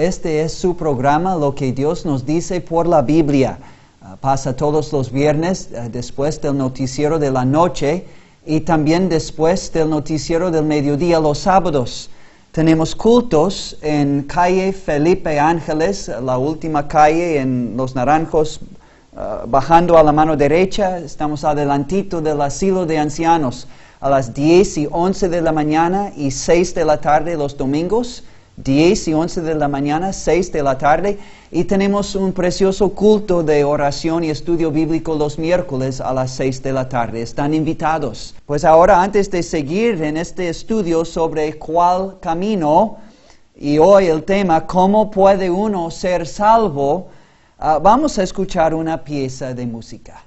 Este es su programa, Lo que Dios nos dice por la Biblia. Pasa todos los viernes después del noticiero de la noche y también después del noticiero del mediodía los sábados. Tenemos cultos en calle Felipe Ángeles, la última calle en Los Naranjos, bajando a la mano derecha. Estamos adelantito del asilo de ancianos, a las 10 y 11 de la mañana y 6 de la tarde los domingos. 10 y 11 de la mañana, 6 de la tarde, y tenemos un precioso culto de oración y estudio bíblico los miércoles a las 6 de la tarde. Están invitados. Pues ahora, antes de seguir en este estudio sobre cuál camino, y hoy el tema, ¿cómo puede uno ser salvo?, vamos a escuchar una pieza de música.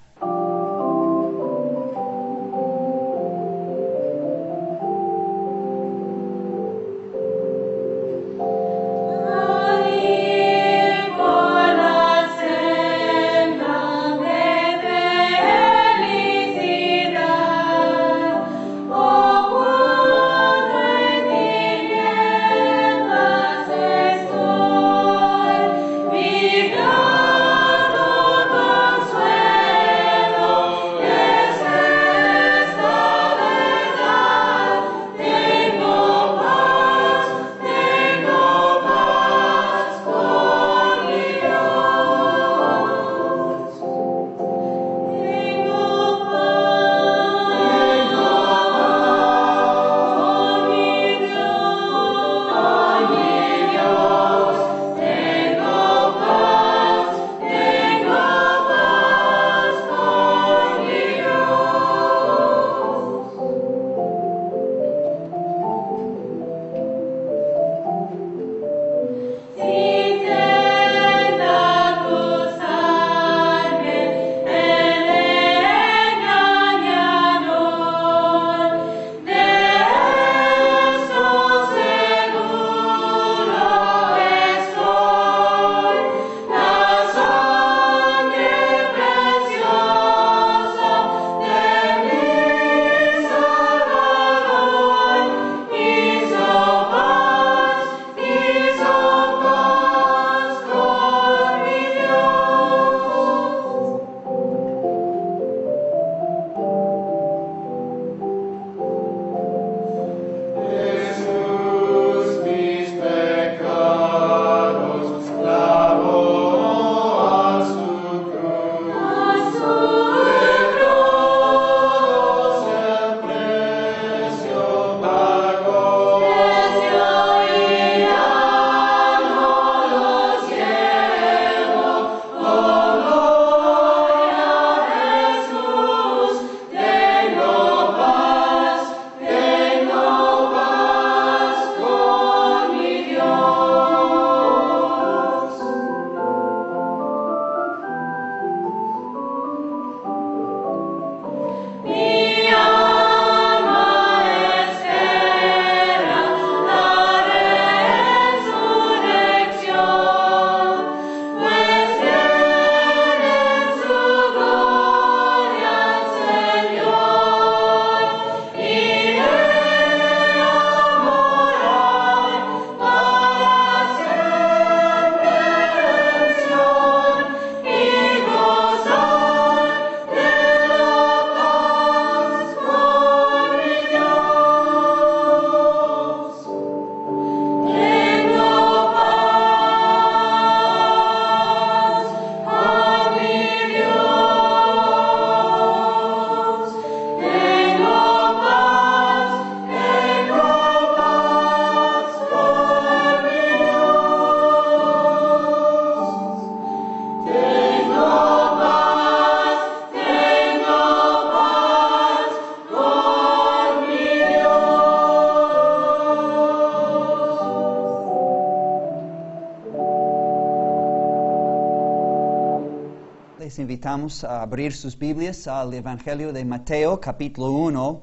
Les invitamos a abrir sus Biblias al Evangelio de Mateo, capítulo 1,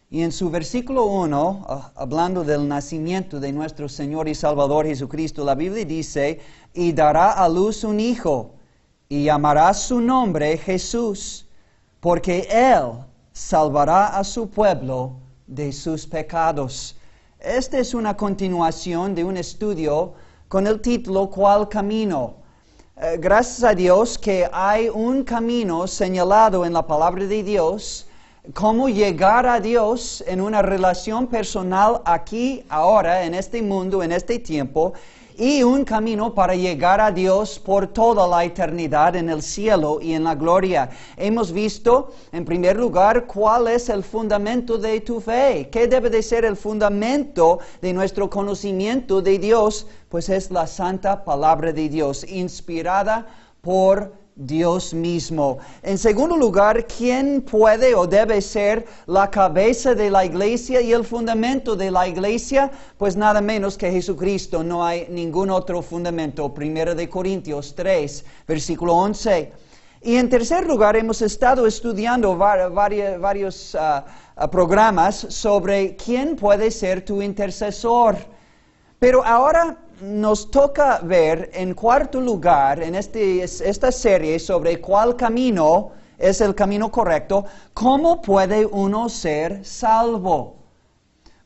y en su versículo 1, hablando del nacimiento de nuestro Señor y Salvador Jesucristo, la Biblia dice, y dará a luz un hijo, y llamará su nombre Jesús, porque Él salvará a su pueblo de sus pecados. Esta es una continuación de un estudio con el título ¿Cuál camino? Gracias a Dios que hay un camino señalado en la palabra de Dios, cómo llegar a Dios en una relación personal aquí, ahora, en este mundo, en este tiempo, y un camino para llegar a Dios por toda la eternidad en el cielo y en la gloria. Hemos visto, en primer lugar, cuál es el fundamento de tu fe. ¿Qué debe de ser el fundamento de nuestro conocimiento de Dios? Pues es la santa palabra de Dios, inspirada por Dios mismo. En segundo lugar, ¿quién puede o debe ser la cabeza de la iglesia y el fundamento de la iglesia? Pues nada menos que Jesucristo. No hay ningún otro fundamento. 1 Corintios 3, versículo 11. Y en tercer lugar, hemos estado estudiando varios programas sobre quién puede ser tu intercesor. Pero ahora nos toca ver en cuarto lugar en esta serie sobre cuál camino es el camino correcto, cómo puede uno ser salvo.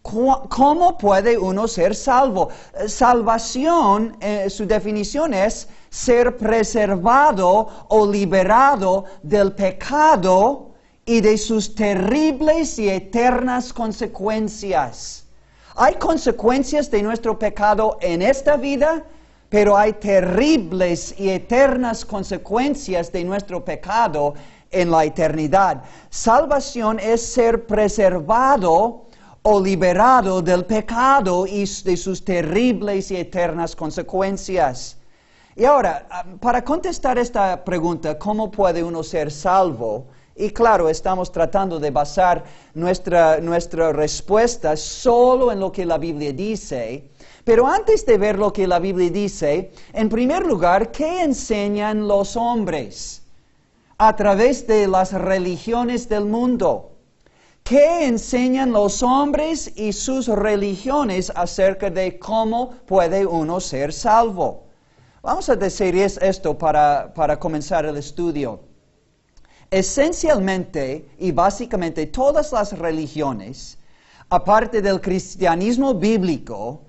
¿Cómo puede uno ser salvo? Salvación, su definición es ser preservado o liberado del pecado y de sus terribles y eternas consecuencias. Hay consecuencias de nuestro pecado en esta vida, pero hay terribles y eternas consecuencias de nuestro pecado en la eternidad. Salvación es ser preservado o liberado del pecado y de sus terribles y eternas consecuencias. Y ahora, para contestar esta pregunta, ¿cómo puede uno ser salvo? Y claro, estamos tratando de basar nuestra respuesta solo en lo que la Biblia dice. Pero antes de ver lo que la Biblia dice, en primer lugar, ¿qué enseñan los hombres a través de las religiones del mundo? ¿Qué enseñan los hombres y sus religiones acerca de cómo puede uno ser salvo? Vamos a decir esto para comenzar el estudio. Esencialmente y básicamente todas las religiones, aparte del cristianismo bíblico,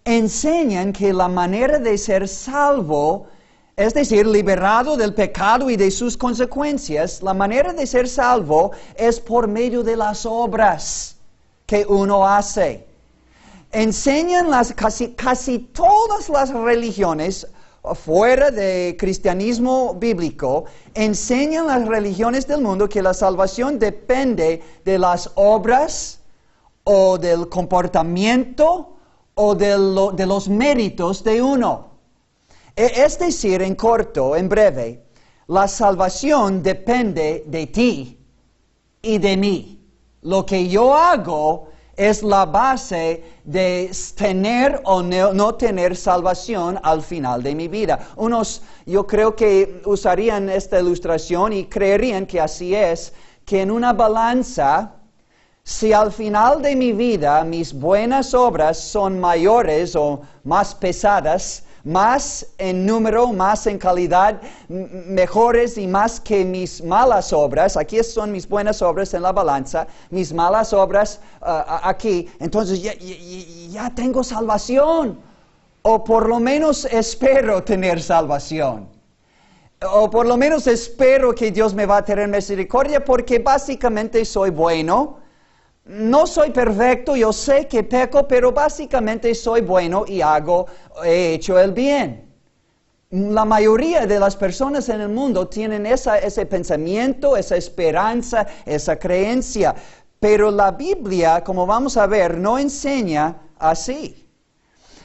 enseñan que la manera de ser salvo, es decir, liberado del pecado y de sus consecuencias, la manera de ser salvo es por medio de las obras que uno hace. Enseñan casi todas las religiones fuera de cristianismo bíblico, enseñan las religiones del mundo que la salvación depende de las obras o del comportamiento o de los méritos de uno. Es decir, en corto, en breve, la salvación depende de ti y de mí. Lo que yo hago es la base de tener o no tener salvación al final de mi vida. Yo creo que usarían esta ilustración y creerían que así es, que en una balanza, si al final de mi vida mis buenas obras son mayores o más pesadas, más en número, más en calidad, mejores y más que mis malas obras. Aquí son mis buenas obras en la balanza, mis malas obras aquí. Entonces ya tengo salvación. O por lo menos espero tener salvación. O por lo menos espero que Dios me va a tener misericordia porque básicamente soy bueno. No soy perfecto, yo sé que peco, pero básicamente soy bueno y he hecho el bien. La mayoría de las personas en el mundo tienen ese pensamiento, esa esperanza, esa creencia. Pero la Biblia, como vamos a ver, no enseña así.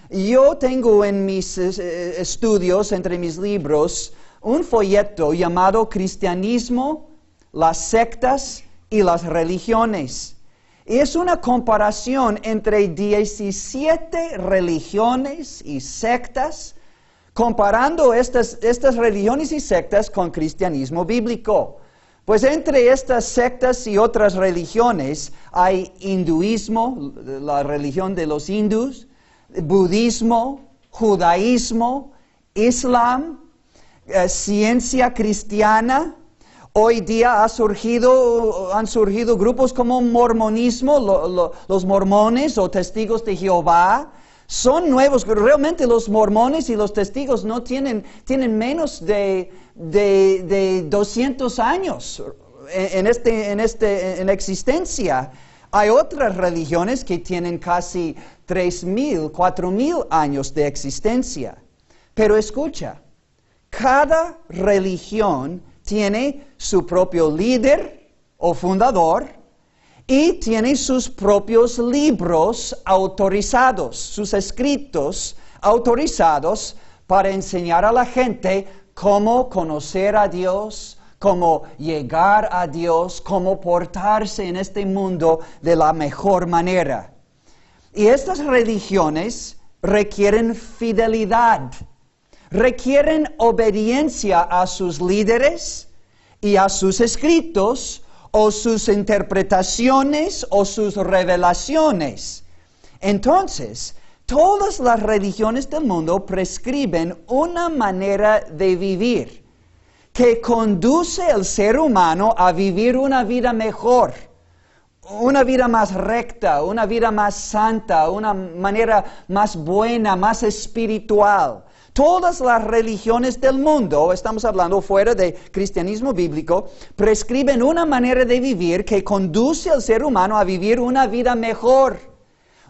Yo tengo en mis estudios, entre mis libros, un folleto llamado Cristianismo, las sectas y las religiones. Es una comparación entre 17 religiones y sectas, comparando estas religiones y sectas con cristianismo bíblico. Pues entre estas sectas y otras religiones hay hinduismo, la religión de los hindús, budismo, judaísmo, islam, ciencia cristiana. Hoy día han surgido grupos como mormonismo, los mormones o testigos de Jehová. Son nuevos. Realmente los mormones y los testigos no tienen menos de 200 años en existencia. Hay otras religiones que tienen casi 3,000, 4,000 años de existencia. Pero escucha, cada religión tiene su propio líder o fundador y tiene sus propios libros autorizados, sus escritos autorizados para enseñar a la gente cómo conocer a Dios, cómo llegar a Dios, cómo portarse en este mundo de la mejor manera. Y estas religiones requieren fidelidad, requieren obediencia a sus líderes y a sus escritos, o sus interpretaciones o sus revelaciones. Entonces, todas las religiones del mundo prescriben una manera de vivir que conduce al ser humano a vivir una vida mejor, una vida más recta, una vida más santa, una manera más buena, más espiritual. Todas las religiones del mundo, estamos hablando fuera de cristianismo bíblico, prescriben una manera de vivir que conduce al ser humano a vivir una vida mejor,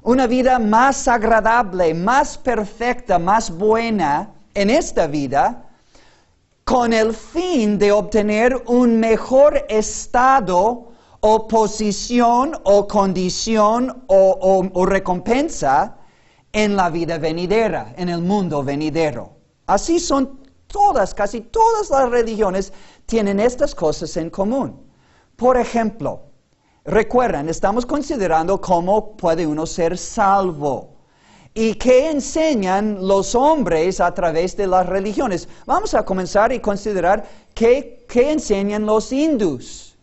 una vida más agradable, más perfecta, más buena en esta vida, con el fin de obtener un mejor estado o posición o condición o recompensa en la vida venidera, en el mundo venidero. Así son todas, casi todas las religiones tienen estas cosas en común. Por ejemplo, recuerden, estamos considerando cómo puede uno ser salvo y qué enseñan los hombres a través de las religiones. Vamos a comenzar y considerar qué enseñan los hindús.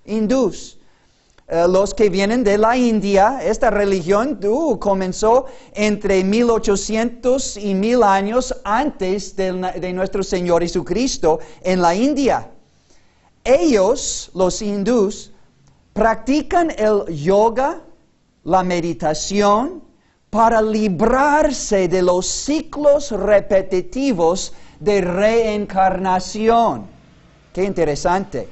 Los que vienen de la India. Esta religión comenzó entre 1800 y 1000 años antes de nuestro Señor Jesucristo en la India. Ellos, los hindús, practican el yoga, la meditación, para librarse de los ciclos repetitivos de reencarnación. Qué interesante.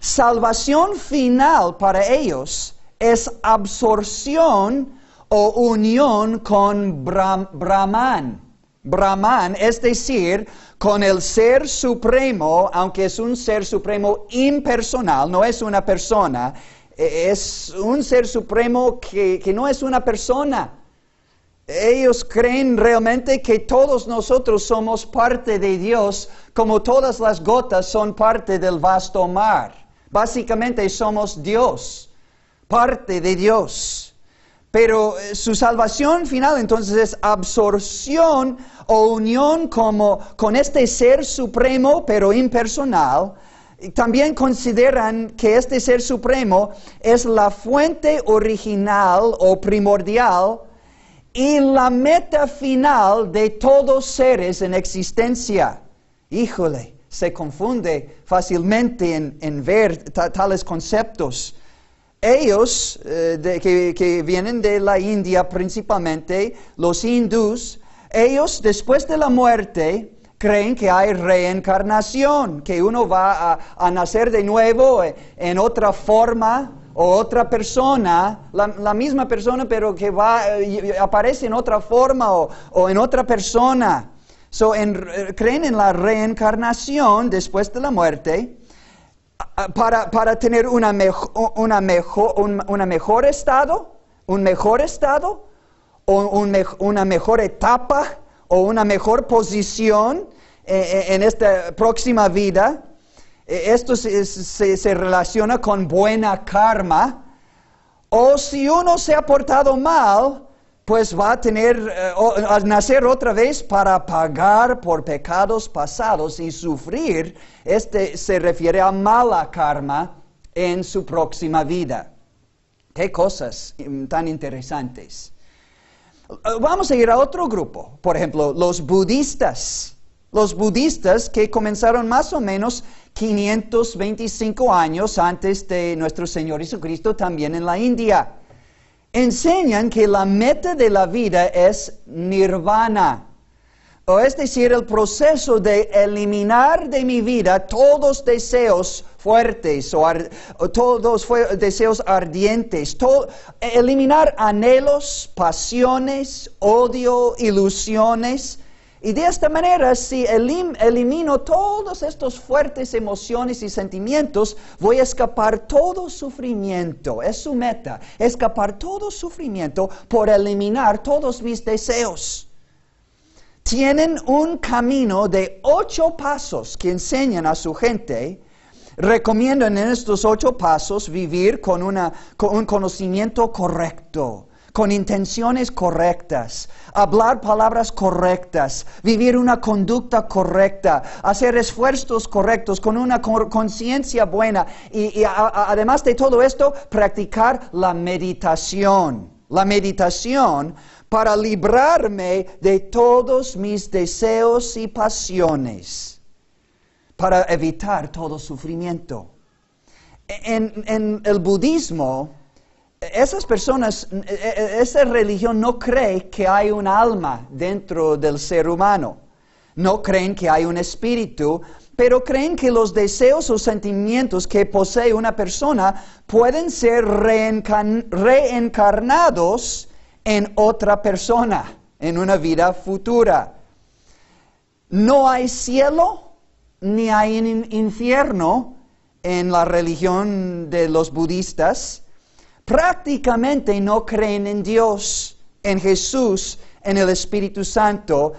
Salvación final para ellos es absorción o unión con Brahman. Brahman, es decir, con el Ser Supremo, aunque es un Ser Supremo impersonal, no es una persona, es un Ser Supremo que no es una persona. Ellos creen realmente que todos nosotros somos parte de Dios, como todas las gotas son parte del vasto mar. Básicamente somos Dios, parte de Dios. Pero su salvación final entonces es absorción o unión con este Ser Supremo, pero impersonal. También consideran que este Ser Supremo es la fuente original o primordial y la meta final de todos seres en existencia. Híjole, se confunde fácilmente en ver tales conceptos. Ellos, que vienen de la India principalmente, los hindús, ellos después de la muerte creen que hay reencarnación, que uno va a nacer de nuevo en otra forma o otra persona, la misma persona pero que aparece en otra forma o en otra persona. Creen en la reencarnación después de la muerte para tener un mejor estado o una mejor etapa o una mejor posición en esta próxima vida. Esto se relaciona con buena karma. O si uno se ha portado mal, pues va a nacer otra vez para pagar por pecados pasados y sufrir. Se refiere a mala karma en su próxima vida. Qué cosas tan interesantes. Vamos a ir a otro grupo. Por ejemplo, los budistas. Los budistas que comenzaron más o menos 525 años antes de nuestro Señor Jesucristo, también en la India. enseñan que la meta de la vida es nirvana, o es decir, el proceso de eliminar de mi vida todos deseos fuertes o todos deseos ardientes, eliminar anhelos, pasiones, odio, ilusiones. Y de esta manera, si elimino todas estas fuertes emociones y sentimientos, voy a escapar todo sufrimiento. Es su meta, escapar todo sufrimiento por eliminar todos mis deseos. Tienen un camino de 8 pasos que enseñan a su gente. Recomiendan en estos 8 pasos vivir con un conocimiento correcto, con intenciones correctas, hablar palabras correctas, vivir una conducta correcta, hacer esfuerzos correctos, con una conciencia buena y además de todo esto, practicar la meditación. La meditación para librarme de todos mis deseos y pasiones, para evitar todo sufrimiento. En el budismo, esas personas, esa religión no cree que hay un alma dentro del ser humano. No creen que hay un espíritu, pero creen que los deseos o sentimientos que posee una persona pueden ser reencarnados en otra persona, en una vida futura. No hay cielo ni hay infierno en la religión de los budistas. Prácticamente no creen en Dios, en Jesús, en el Espíritu Santo.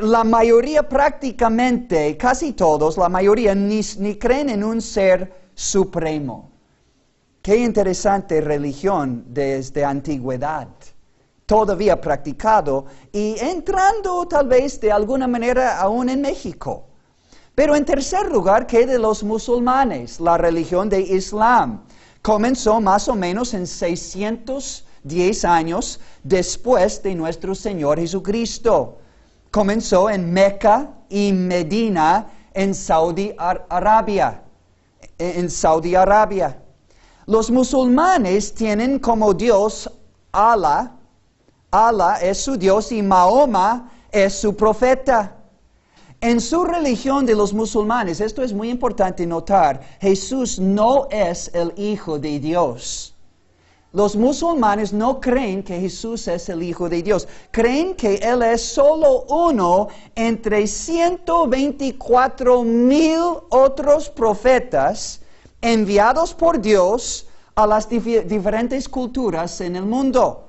La mayoría prácticamente, casi todos, la mayoría ni creen en un ser supremo. Qué interesante religión desde antigüedad, todavía practicado y entrando tal vez de alguna manera aún en México. Pero en tercer lugar, ¿qué de los musulmanes? La religión de Islam comenzó más o menos en 610 años después de nuestro Señor Jesucristo. Comenzó en Meca y Medina, en Saudi Arabia. Los musulmanes tienen como Dios Allah. Allah es su Dios y Mahoma es su profeta. En su religión de los musulmanes, esto es muy importante notar, Jesús no es el Hijo de Dios. Los musulmanes no creen que Jesús es el Hijo de Dios. Creen que Él es solo uno entre 124,000 otros profetas enviados por Dios a las diferentes culturas en el mundo.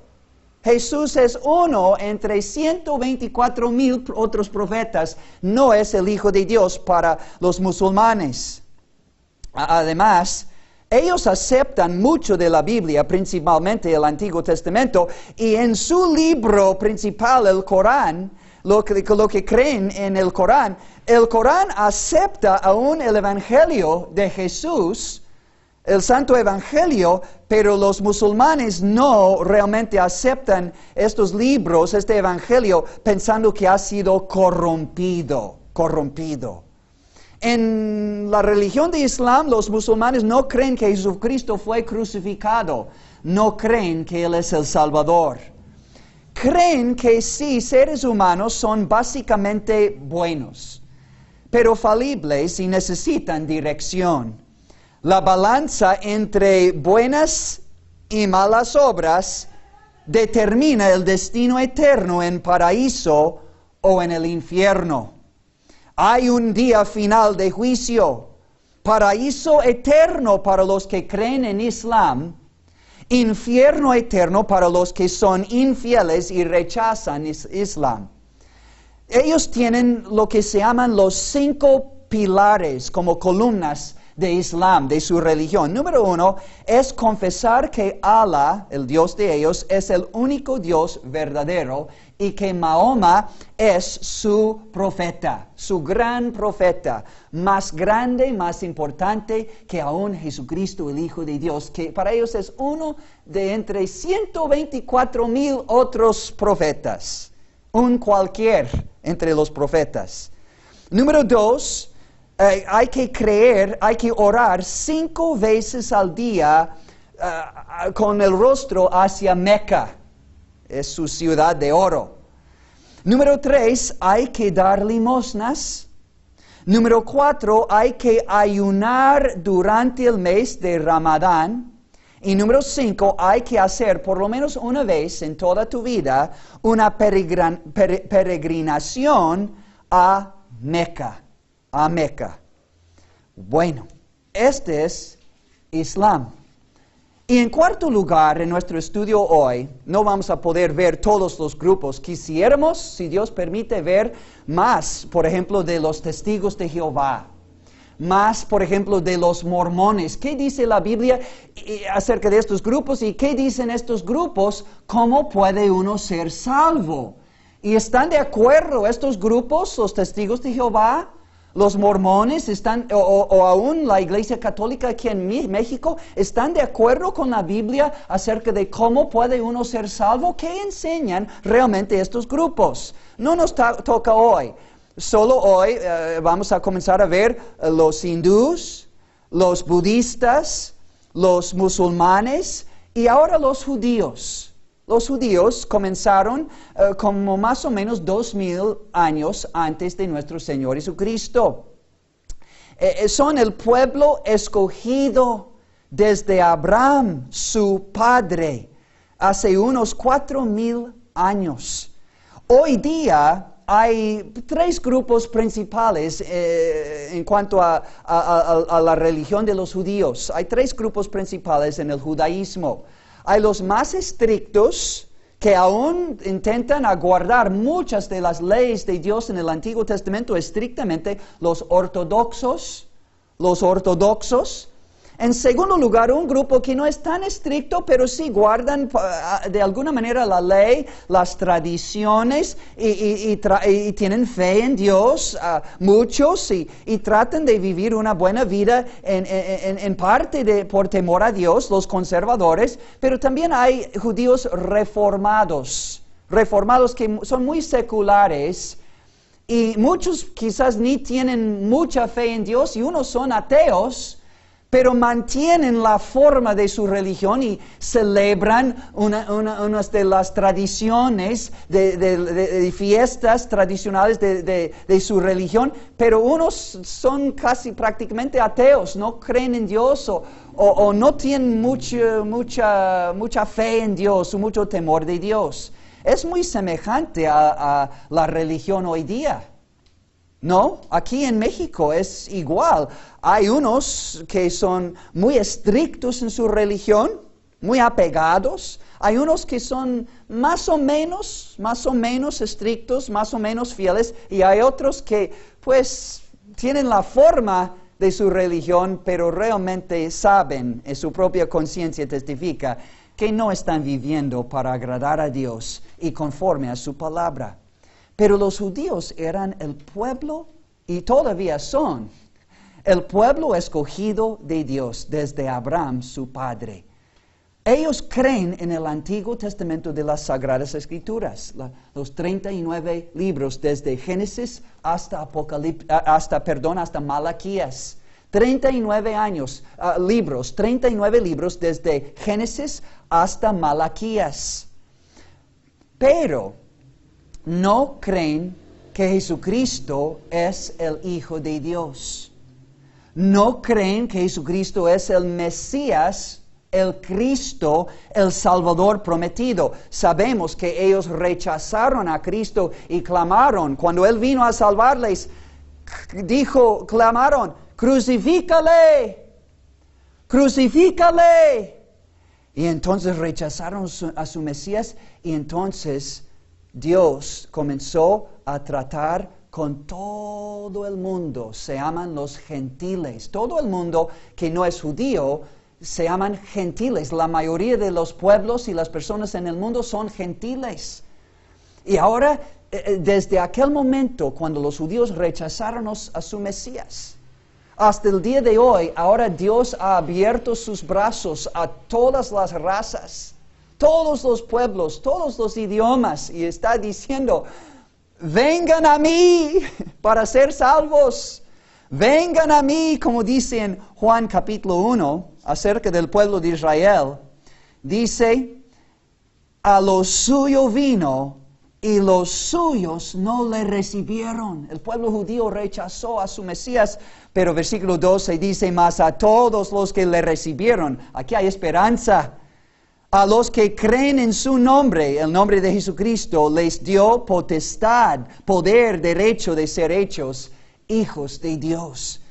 Jesús es uno entre 124,000 otros profetas. No es el Hijo de Dios para los musulmanes. Además, ellos aceptan mucho de la Biblia, principalmente el Antiguo Testamento, y en su libro principal, el Corán, lo que creen en el Corán acepta aún el Evangelio de Jesús, el Santo Evangelio, pero los musulmanes no realmente aceptan estos libros, este Evangelio, pensando que ha sido corrompido. En la religión de Islam, los musulmanes no creen que Jesucristo fue crucificado. No creen que Él es el Salvador. Creen que sí, seres humanos son básicamente buenos, pero falibles y necesitan dirección. La balanza entre buenas y malas obras determina el destino eterno en paraíso o en el infierno. Hay un día final de juicio, paraíso eterno para los que creen en Islam, infierno eterno para los que son infieles y rechazan Islam. Ellos tienen lo que se llaman los 5 pilares como columnas de Islam, de su religión. Número 1 es confesar que Allah, el Dios de ellos, es el único Dios verdadero y que Mahoma es su profeta, su gran profeta, más grande, más importante que aún Jesucristo, el Hijo de Dios, que para ellos es uno de entre 124,000 otros profetas, un cualquier entre los profetas. Número 2, hay que orar 5 veces al día con el rostro hacia Meca. Es su ciudad de oro. Número 3, hay que dar limosnas. Número 4, hay que ayunar durante el mes de Ramadán. Y número 5, hay que hacer por lo menos una vez en toda tu vida una peregrinación a Meca. A Meca. Bueno, este es Islam. Y en cuarto lugar, en nuestro estudio hoy, no vamos a poder ver todos los grupos. Quisiéramos, si Dios permite, ver más, por ejemplo, de los testigos de Jehová. Más, por ejemplo, de los mormones. ¿Qué dice la Biblia acerca de estos grupos? ¿Y qué dicen estos grupos? ¿Cómo puede uno ser salvo? ¿Y están de acuerdo estos grupos, los testigos de Jehová? Los mormones están, o aún la Iglesia Católica aquí en México, ¿están de acuerdo con la Biblia acerca de cómo puede uno ser salvo? ¿Qué enseñan realmente estos grupos? No nos toca hoy. Solo hoy vamos a comenzar a ver los hindús, los budistas, los musulmanes y ahora los judíos. Los judíos comenzaron como más o menos 2000 años antes de nuestro Señor Jesucristo. Son el pueblo escogido desde Abraham, su padre, hace unos 4000 años. Hoy día hay 3 grupos principales en cuanto a la religión de los judíos. Hay 3 grupos principales en el judaísmo. Hay los más estrictos que aún intentan aguardar muchas de las leyes de Dios en el Antiguo Testamento estrictamente, los ortodoxos. En segundo lugar, un grupo que no es tan estricto, pero sí guardan de alguna manera la ley, las tradiciones y tienen fe en Dios, muchos, y tratan de vivir una buena vida en parte por temor a Dios, los conservadores, pero también hay judíos reformados que son muy seculares. Y muchos quizás ni tienen mucha fe en Dios y unos son ateos, pero mantienen la forma de su religión y celebran unas de las tradiciones de fiestas tradicionales de su religión, pero unos son casi prácticamente ateos, no creen en Dios o no tienen mucha fe en Dios o mucho temor de Dios. Es muy semejante a la religión hoy día. No, aquí en México es igual. Hay unos que son muy estrictos en su religión, muy apegados. Hay unos que son más o menos estrictos, más o menos fieles. Y hay otros que pues tienen la forma de su religión, pero realmente saben, en su propia conciencia testifica, que no están viviendo para agradar a Dios y conforme a su palabra. Pero los judíos eran el pueblo, y todavía son, el pueblo escogido de Dios desde Abraham, su padre. Ellos creen en el Antiguo Testamento de las Sagradas Escrituras, los 39 libros desde Génesis hasta Malaquías. 39 libros, 39 libros desde Génesis hasta Malaquías. Pero no creen que Jesucristo es el Hijo de Dios. No creen que Jesucristo es el Mesías, el Cristo, el Salvador prometido. Sabemos que ellos rechazaron a Cristo y clamaron. Cuando Él vino a salvarles, clamaron, crucifícale, crucifícale. Y entonces rechazaron a su Mesías y entonces Dios comenzó a tratar con todo el mundo. Se llaman los gentiles. Todo el mundo que no es judío se llaman gentiles. La mayoría de los pueblos y las personas en el mundo son gentiles. Y ahora, desde aquel momento, cuando los judíos rechazaron a su Mesías, hasta el día de hoy, ahora Dios ha abierto sus brazos a todas las razas, todos los pueblos, todos los idiomas, y está diciendo, vengan a mí para ser salvos. Vengan a mí, como dice en Juan capítulo 1, acerca del pueblo de Israel, dice, a lo suyo vino y los suyos no le recibieron. El pueblo judío rechazó a su Mesías, pero versículo 12 dice, mas a todos los que le recibieron, aquí hay esperanza. A los que creen en su nombre, el nombre de Jesucristo, les dio potestad, poder, derecho de ser hechos hijos de Dios.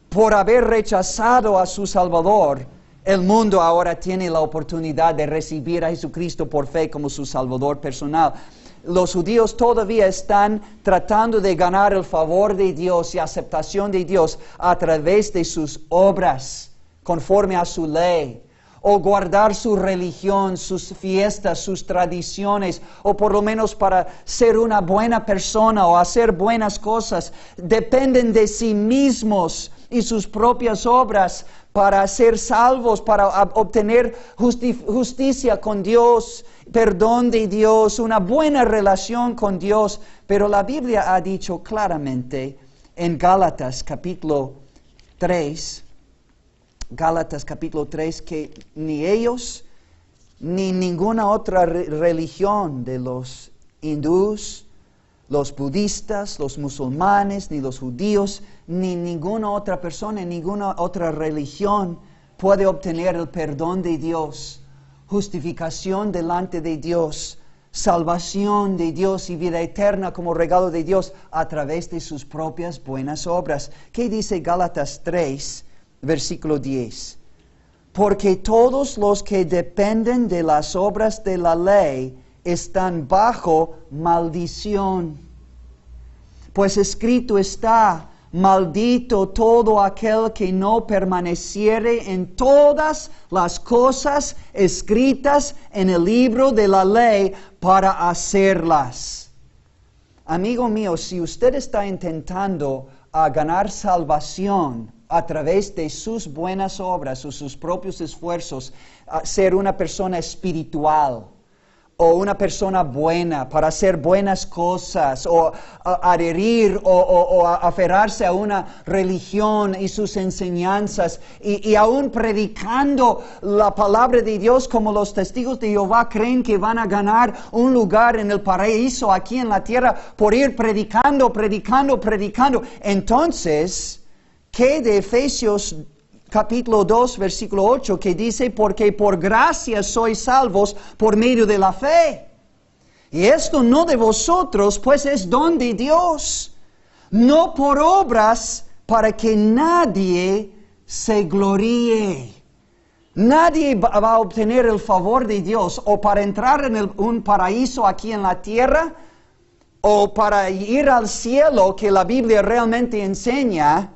Por haber rechazado a su Salvador, el mundo ahora tiene la oportunidad de recibir a Jesucristo por fe como su Salvador personal. Los judíos todavía están tratando de ganar el favor de Dios y aceptación de Dios a través de sus obras, conforme a su ley, o guardar su religión, sus fiestas, sus tradiciones, o por lo menos para ser una buena persona o hacer buenas cosas. Dependen de sí mismos y sus propias obras para ser salvos, para obtener justicia con Dios, perdón de Dios, una buena relación con Dios. Pero la Biblia ha dicho claramente en Gálatas capítulo 3, que ni ellos ni ninguna otra religión de los hindús, los budistas, los musulmanes, ni los judíos, ni ninguna otra persona, ninguna otra religión puede obtener el perdón de Dios, justificación delante de Dios, salvación de Dios y vida eterna como regalo de Dios a través de sus propias buenas obras. ¿Qué dice Gálatas 3, versículo 10? Porque todos los que dependen de las obras de la ley están bajo maldición. Pues escrito está, maldito todo aquel que no permaneciere en todas las cosas escritas en el libro de la ley para hacerlas. Amigo mío, si usted está intentando ganar salvación a través de sus buenas obras o sus propios esfuerzos, ser una persona espiritual, o una persona buena para hacer buenas cosas, o adherir o aferrarse a una religión y sus enseñanzas, y aún predicando la palabra de Dios como los testigos de Jehová creen que van a ganar un lugar en el paraíso aquí en la tierra por ir predicando. Entonces, ¿qué de Efesios capítulo 2, versículo 8, que dice, porque por gracia sois salvos por medio de la fe? Y esto no de vosotros, pues es don de Dios, no por obras, para que nadie se gloríe. Nadie va a obtener el favor de Dios, o para entrar en un paraíso aquí en la tierra, o para ir al cielo, que la Biblia realmente enseña.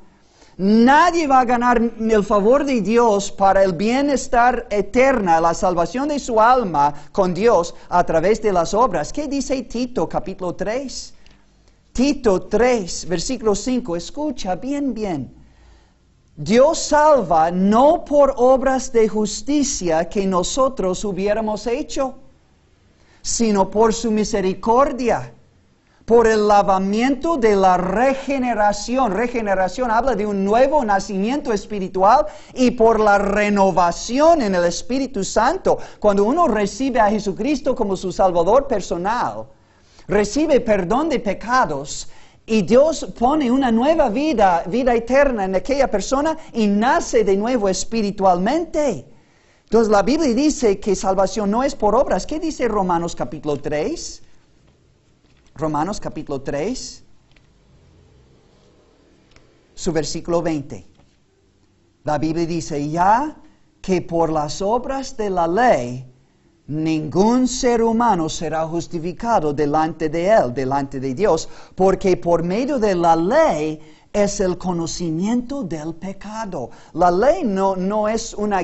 Nadie va a ganar el favor de Dios para el bienestar eterno, la salvación de su alma con Dios a través de las obras. ¿Qué dice Tito capítulo 3? Tito 3, versículo 5. Escucha bien. Dios salva no por obras de justicia que nosotros hubiéramos hecho, sino por su misericordia, por el lavamiento de la regeneración. Regeneración habla de un nuevo nacimiento espiritual, y por la renovación en el Espíritu Santo. Cuando uno recibe a Jesucristo como su Salvador personal, recibe perdón de pecados, y Dios pone una nueva vida eterna en aquella persona, y nace de nuevo espiritualmente. Entonces la Biblia dice que salvación no es por obras. ¿Qué dice Romanos capítulo 3? Romanos capítulo 3, su versículo 20. La Biblia dice, ya que por las obras de la ley, ningún ser humano será justificado delante de él, delante de Dios, porque por medio de la ley es el conocimiento del pecado. La ley no es una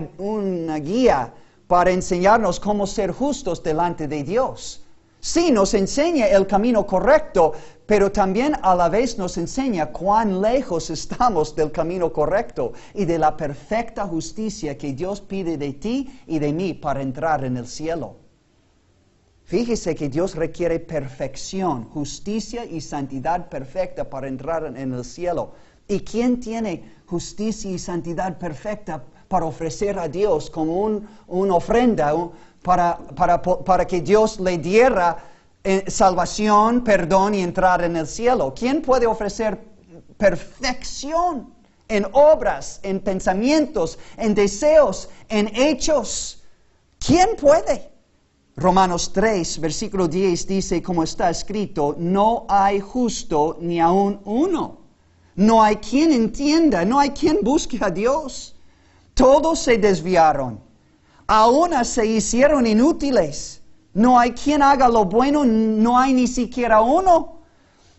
guía para enseñarnos cómo ser justos delante de Dios. Sí, nos enseña el camino correcto, pero también a la vez nos enseña cuán lejos estamos del camino correcto y de la perfecta justicia que Dios pide de ti y de mí para entrar en el cielo. Fíjese que Dios requiere perfección, justicia y santidad perfecta para entrar en el cielo. ¿Y quién tiene justicia y santidad perfecta para ofrecer a Dios como una ofrenda para que Dios le diera salvación, perdón y entrar en el cielo. ¿Quién puede ofrecer perfección en obras, en pensamientos, en deseos, en hechos? ¿Quién puede? Romanos 3, versículo 10 dice, como está escrito, no hay justo ni aun uno. No hay quien entienda, no hay quien busque a Dios. Todos se desviaron, a una se hicieron inútiles. No hay quien haga lo bueno, no hay ni siquiera uno.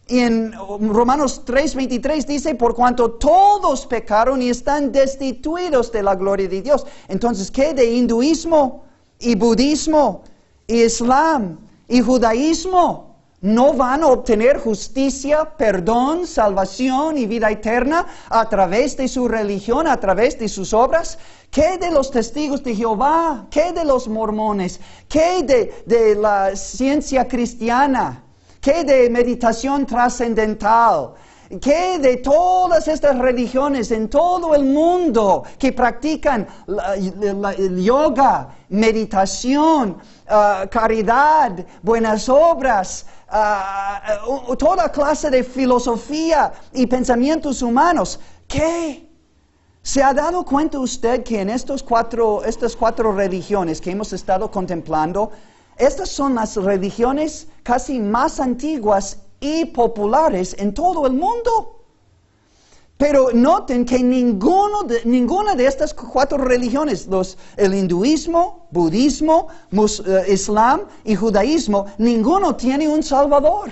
Y en Romanos 3:23 dice, por cuanto todos pecaron y están destituidos de la gloria de Dios. Entonces, ¿qué de hinduismo y budismo y islam y judaísmo? ¿No van a obtener justicia, perdón, salvación y vida eterna a través de su religión, a través de sus obras? ¿Qué de los testigos de Jehová? ¿Qué de los mormones? ¿Qué de la ciencia cristiana? ¿Qué de meditación trascendental? ¿Qué de todas estas religiones en todo el mundo que practican el yoga, meditación, caridad, buenas obras, toda clase de filosofía y pensamientos humanos? ¿Qué? ¿Se ha dado cuenta usted que en estas cuatro religiones que hemos estado contemplando, estas son las religiones casi más antiguas y populares en todo el mundo? Pero noten que ninguna de estas cuatro religiones, el hinduismo, budismo, islam y judaísmo, ninguno tiene un salvador.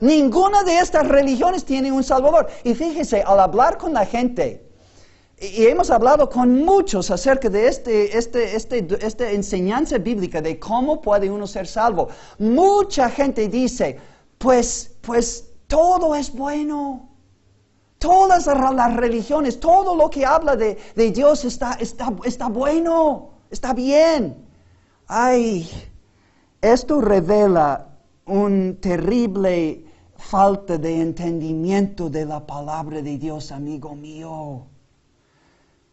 Ninguna de estas religiones tiene un salvador. Y fíjese, al hablar con la gente, y hemos hablado con muchos acerca de esta enseñanza bíblica de cómo puede uno ser salvo. Mucha gente dice, pues todo es bueno. Todas las religiones, todo lo que habla de Dios está bueno, está bien. Ay, esto revela una terrible falta de entendimiento de la palabra de Dios, amigo mío.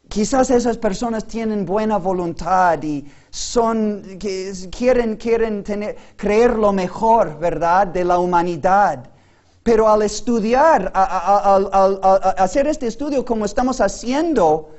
Quizás esas personas tienen buena voluntad y quieren creer lo mejor, ¿verdad?, de la humanidad. Pero al estudiar, al hacer este estudio como estamos haciendo,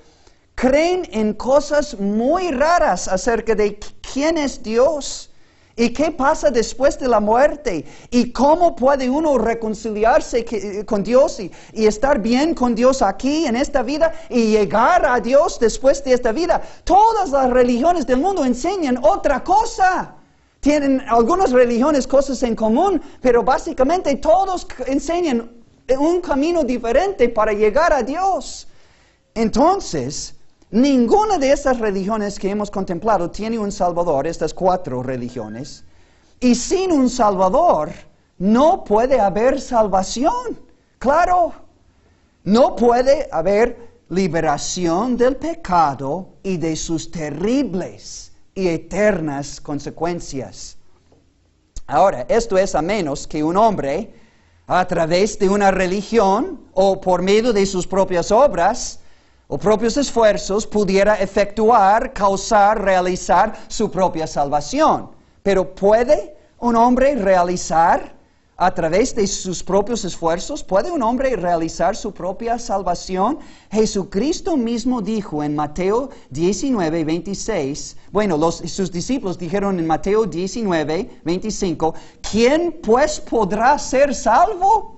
creen en cosas muy raras acerca de quién es Dios y qué pasa después de la muerte y cómo puede uno reconciliarse con Dios y estar bien con Dios aquí en esta vida y llegar a Dios después de esta vida. Todas las religiones del mundo enseñan otra cosa. Tienen algunas religiones cosas en común, pero básicamente todos enseñan un camino diferente para llegar a Dios. Entonces, ninguna de estas religiones que hemos contemplado tiene un Salvador, estas cuatro religiones. Y sin un Salvador no puede haber salvación. Claro, no puede haber liberación del pecado y de sus terribles y eternas consecuencias. Ahora, esto es a menos que un hombre, a través de una religión o por medio de sus propias obras o propios esfuerzos, pudiera efectuar, causar, realizar su propia salvación. Pero ¿puede un hombre realizar a través de sus propios esfuerzos? ¿Puede un hombre realizar su propia salvación? Jesucristo mismo dijo en Mateo 19:26, sus discípulos dijeron en Mateo 19:25, ¿quién pues podrá ser salvo?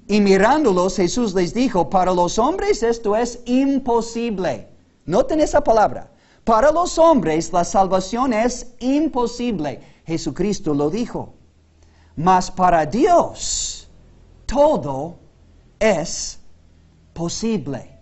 Y mirándolos, Jesús les dijo, para los hombres esto es imposible. Noten esa palabra. Para los hombres la salvación es imposible. Jesucristo lo dijo. Mas para Dios todo es posible.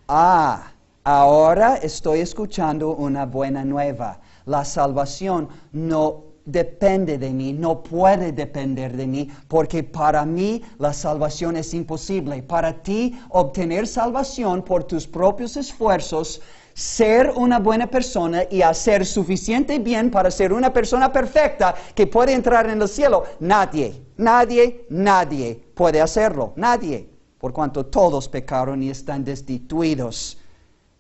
Ahora estoy escuchando una buena nueva. La salvación no depende de mí, no puede depender de mí, porque para mí la salvación es imposible. Para ti obtener salvación por tus propios esfuerzos, ser una buena persona y hacer suficiente bien para ser una persona perfecta que puede entrar en el cielo, nadie puede hacerlo, nadie, por cuanto todos pecaron y están destituidos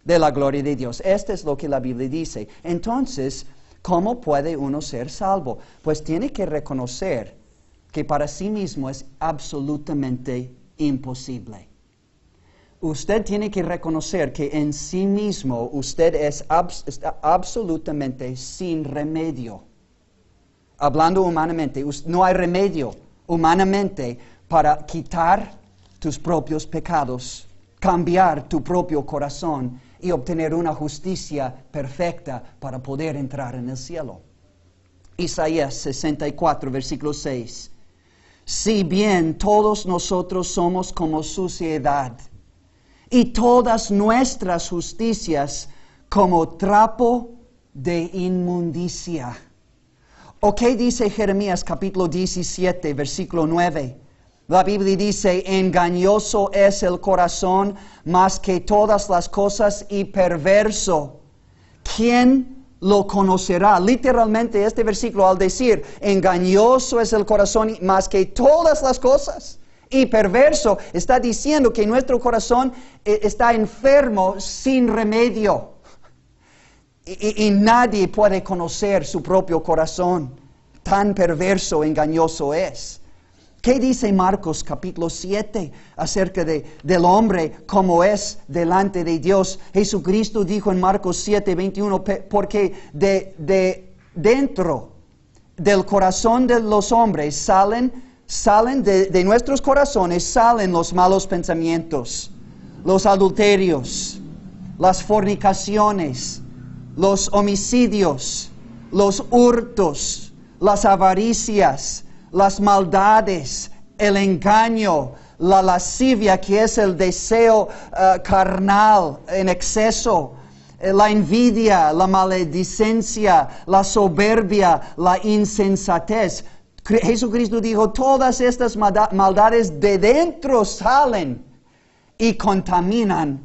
de la gloria de Dios. Esto es lo que la Biblia dice. Entonces, ¿cómo puede uno ser salvo? Pues tiene que reconocer que para sí mismo es absolutamente imposible. Usted tiene que reconocer que en sí mismo usted está absolutamente sin remedio. Hablando humanamente, no hay remedio humanamente para quitar tus propios pecados, cambiar tu propio corazón y obtener una justicia perfecta para poder entrar en el cielo. Isaías 64, versículo 6. Si bien todos nosotros somos como suciedad, y todas nuestras justicias como trapo de inmundicia. ¿O qué dice Jeremías capítulo 17, versículo 9? La Biblia dice, engañoso es el corazón más que todas las cosas y perverso. ¿Quién lo conocerá? Literalmente este versículo al decir, engañoso es el corazón más que todas las cosas y perverso, está diciendo que nuestro corazón está enfermo sin remedio. Y nadie puede conocer su propio corazón. Tan perverso, engañoso es. ¿Qué dice Marcos capítulo 7 acerca del hombre como es delante de Dios? Jesucristo dijo en Marcos 7, 21, porque de dentro del corazón de los hombres salen de nuestros corazones, salen los malos pensamientos, los adulterios, las fornicaciones, los homicidios, los hurtos, las avaricias, las maldades, el engaño, la lascivia, que es el deseo carnal en exceso, la envidia, la maledicencia, la soberbia, la insensatez. Jesucristo dijo, todas estas maldades de dentro salen y contaminan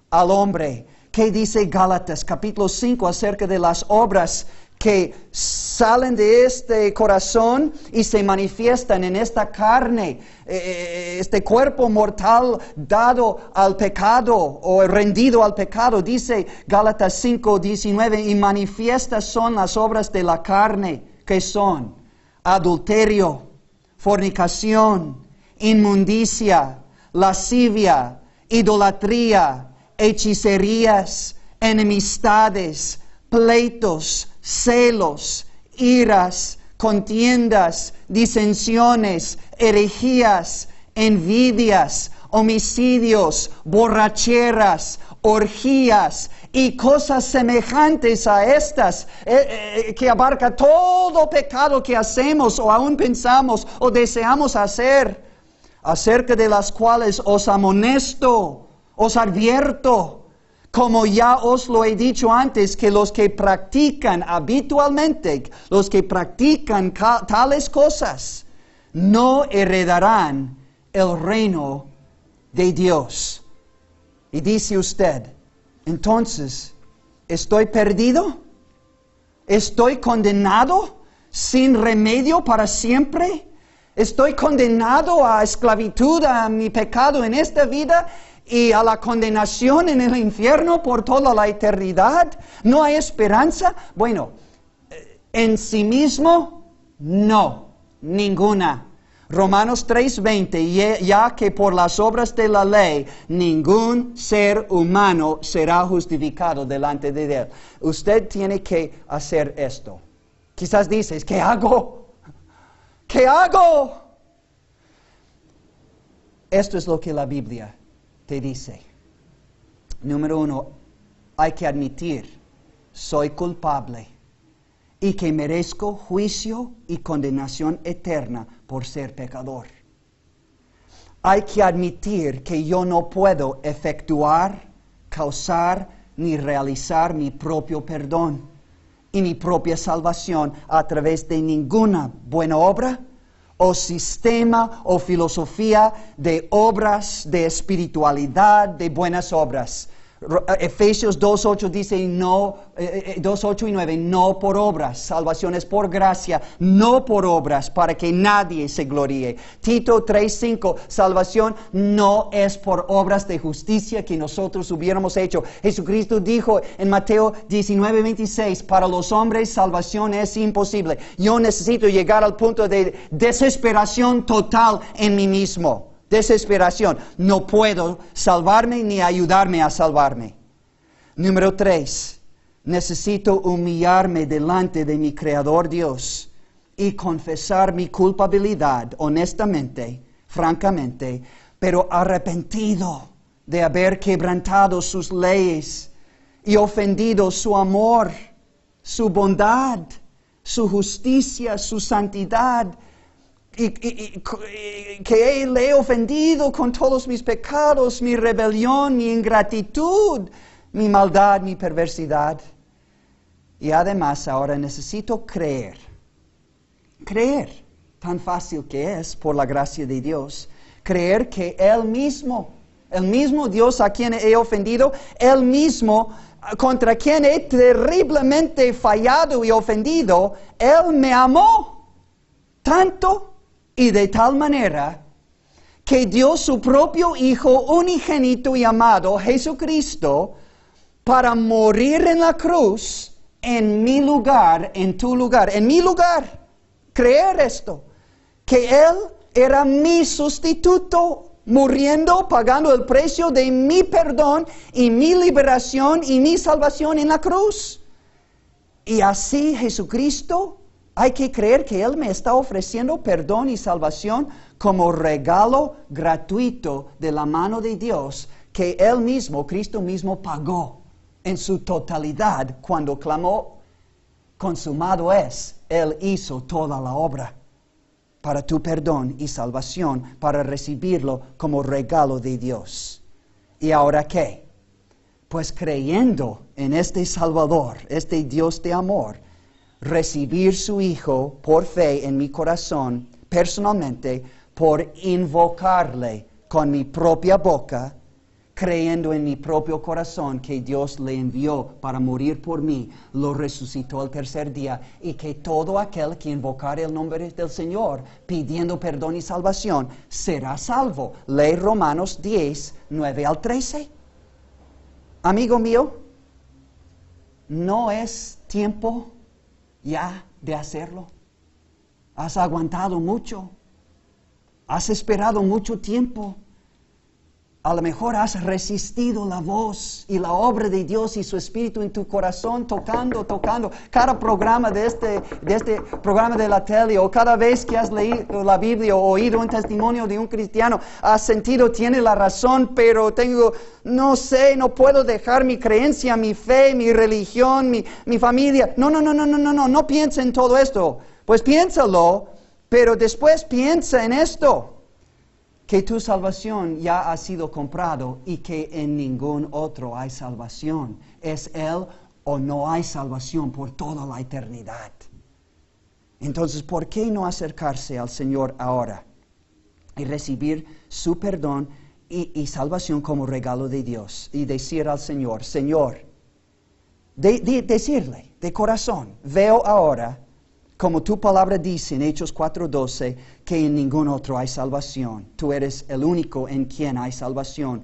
al hombre. ¿Qué dice Gálatas capítulo 5 acerca de las obras que salen de este corazón y se manifiestan en esta carne, este cuerpo mortal dado al pecado o rendido al pecado? Dice Gálatas 5, 19, y manifiestas son las obras de la carne, que son adulterio, fornicación, inmundicia, lascivia, idolatría, hechicerías, enemistades, pleitos, celos, iras, contiendas, disensiones, herejías, envidias, homicidios, borracheras, orgías y cosas semejantes a estas, que abarca todo pecado que hacemos o aún pensamos o deseamos hacer, acerca de las cuales os amonesto, os advierto, como ya os lo he dicho antes, que los que practican habitualmente, los que practican tales cosas, no heredarán el reino de Dios. Y dice usted, entonces, ¿estoy perdido? ¿Estoy condenado sin remedio para siempre? ¿Estoy condenado a esclavitud, a mi pecado en esta vida y a la condenación en el infierno por toda la eternidad? ¿No hay esperanza? Bueno, en sí mismo, no, ninguna. Romanos 3:20, ya que por las obras de la ley ningún ser humano será justificado delante de Él. Usted tiene que hacer esto. Quizás dices, ¿qué hago? ¿Qué hago? Esto es lo que la Biblia te dice. Número 1, hay que admitir, soy culpable y que merezco juicio y condenación eterna por ser pecador. Hay que admitir que yo no puedo efectuar, causar ni realizar mi propio perdón y mi propia salvación a través de ninguna buena obra o sistema o filosofía de obras, de espiritualidad, de buenas obras. Efesios 2:8 dice, no, 2:8 y 9, no por obras, salvación es por gracia, no por obras, para que nadie se gloríe. Tito 3:5, salvación no es por obras de justicia que nosotros hubiéramos hecho. Jesucristo dijo en Mateo 19:26, para los hombres salvación es imposible. Yo necesito llegar al punto de desesperación total en mí mismo. Desesperación. No puedo salvarme ni ayudarme a salvarme. Número 3. Necesito humillarme delante de mi Creador Dios y confesar mi culpabilidad honestamente, francamente, pero arrepentido de haber quebrantado sus leyes y ofendido su amor, su bondad, su justicia, su santidad, y que le he ofendido con todos mis pecados, mi rebelión, mi ingratitud, mi maldad, mi perversidad. Y además ahora necesito creer, tan fácil que es por la gracia de Dios, creer que el mismo Dios a quien he ofendido, Él mismo contra quien he terriblemente fallado y ofendido, Él me amó tanto y de tal manera que dio su propio Hijo unigénito y amado, Jesucristo, para morir en la cruz en mi lugar, en tu lugar, en mi lugar. Creer esto, que Él era mi sustituto, muriendo, pagando el precio de mi perdón y mi liberación y mi salvación en la cruz. Y así Jesucristo, hay que creer que Él me está ofreciendo perdón y salvación como regalo gratuito de la mano de Dios, que Él mismo, Cristo mismo, pagó en su totalidad cuando clamó, consumado es. Él hizo toda la obra para tu perdón y salvación, para recibirlo como regalo de Dios. ¿Y ahora qué? Pues creyendo en este Salvador, este Dios de amor, recibir su Hijo por fe en mi corazón, personalmente, por invocarle con mi propia boca, creyendo en mi propio corazón que Dios le envió para morir por mí, lo resucitó el tercer día, y que todo aquel que invocare el nombre del Señor, pidiendo perdón y salvación, será salvo. Lee Romanos 10, 9 al 13. Amigo mío, ¿no es tiempo ya de hacerlo? Has aguantado mucho, has esperado mucho tiempo. A lo mejor has resistido la voz y la obra de Dios y su Espíritu en tu corazón, tocando. Cada programa de este programa de la tele, o cada vez que has leído la Biblia o oído un testimonio de un cristiano, has sentido, tiene la razón, pero no puedo dejar mi creencia, mi fe, mi religión, mi familia. No piensa en todo esto. Pues piénsalo, pero después piensa en esto: que tu salvación ya ha sido comprado y que en ningún otro hay salvación. Es Él o no hay salvación por toda la eternidad. Entonces, ¿por qué no acercarse al Señor ahora y recibir su perdón y salvación como regalo de Dios? Y decir al Señor, decirle de corazón, veo ahora, como tu palabra dice en Hechos 4:12, que en ningún otro hay salvación. Tú eres el único en quien hay salvación.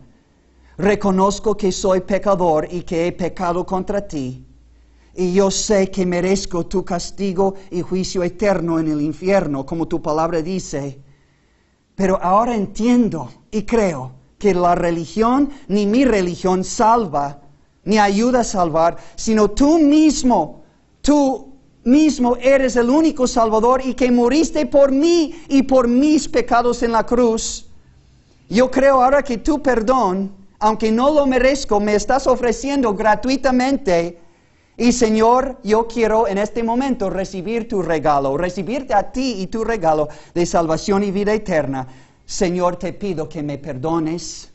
Reconozco que soy pecador y que he pecado contra ti. Y yo sé que merezco tu castigo y juicio eterno en el infierno, como tu palabra dice. Pero ahora entiendo y creo que la religión, ni mi religión, salva, ni ayuda a salvar, sino tú mismo eres el único Salvador, y que moriste por mí y por mis pecados en la cruz. Yo creo ahora que tu perdón, aunque no lo merezco, me estás ofreciendo gratuitamente. Y Señor, yo quiero en este momento recibir tu regalo, recibirte a ti y tu regalo de salvación y vida eterna. Señor, te pido que me perdones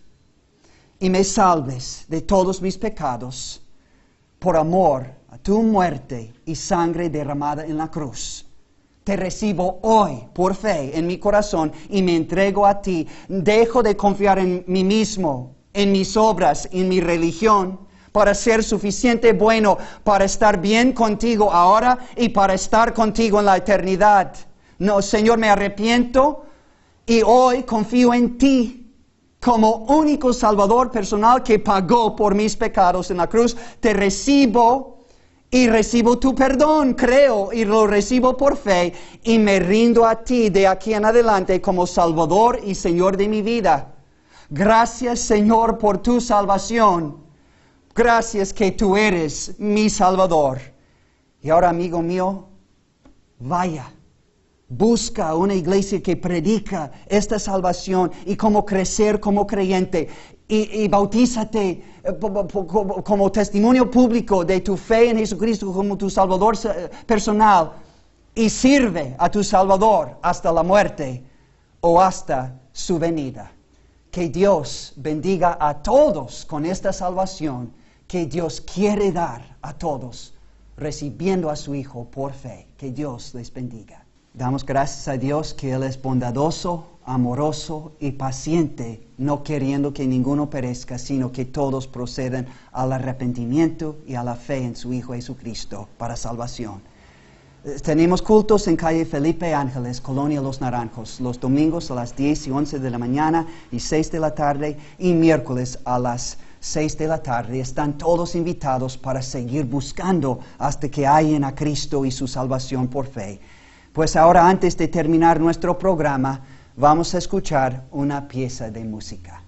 y me salves de todos mis pecados por amor a tu muerte y sangre derramada en la cruz. Te recibo hoy por fe en mi corazón y me entrego a ti. Dejo de confiar en mí mismo, en mis obras, en mi religión, para ser suficiente bueno, para estar bien contigo ahora y para estar contigo en la eternidad. No, Señor, me arrepiento y hoy confío en ti como único Salvador personal que pagó por mis pecados en la cruz. Te recibo y recibo tu perdón, creo y lo recibo por fe y me rindo a ti de aquí en adelante como Salvador y Señor de mi vida. Gracias, Señor, por tu salvación. Gracias que tú eres mi Salvador. Y ahora, amigo mío, vaya, busca una iglesia que predica esta salvación y cómo crecer como creyente. Y bautízate como testimonio público de tu fe en Jesucristo como tu Salvador personal. Y sirve a tu Salvador hasta la muerte o hasta su venida. Que Dios bendiga a todos con esta salvación que Dios quiere dar a todos, recibiendo a su Hijo por fe. Que Dios les bendiga. Damos gracias a Dios que Él es bondadoso, amoroso y paciente, no queriendo que ninguno perezca, sino que todos procedan al arrepentimiento y a la fe en su Hijo Jesucristo para salvación. Tenemos cultos en calle Felipe Ángeles, Colonia Los Naranjos, los domingos a las 10 y 11 de la mañana y 6 de la tarde y miércoles a las 6 de la tarde. Están todos invitados para seguir buscando hasta que hallen a Cristo y su salvación por fe. Pues ahora, antes de terminar nuestro programa, vamos a escuchar una pieza de música.